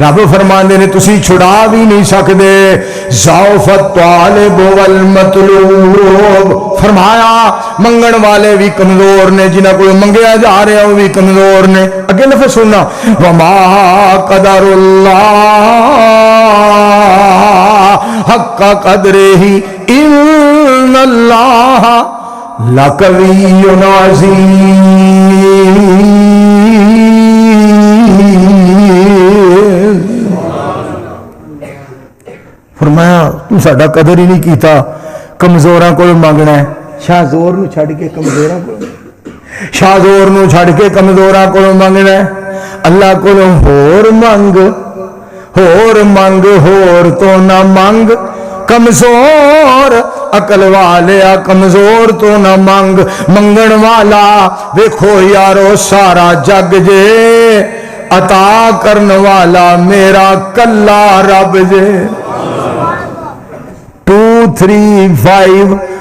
رب فرماندے نے تسی چھڑا بھی نہیں سکدے ضعف الطالب والمطلوب، فرمایا منگن والے بھی کمزور نے، جنہاں کو منگیا جا رہے ہیں وہ بھی کمزور نے۔ اگے لفظ سننا، وما قدر اللہ حق قدرہ ان اللہ لقوی عزیز۔ فرمایا تو ساڈا قدر ہی نہیں کیتا، کمزوراں کو مانگنا ہے۔ شاہ زور نو چھڑ کے کمزوراں کو، شاہ زور نو چھڑ کے کمزوراں کو مانگنا ہے۔ اللہ کو ہور مانگ، ہور مانگ، ہور تو نہ مانگ، کمزور عقل والیا کمزور تو نہ مانگ۔ منگن والا ویکھو یارو سارا جگ جے، عطا کرن والا میرا کلا رب جے۔ 2 3 5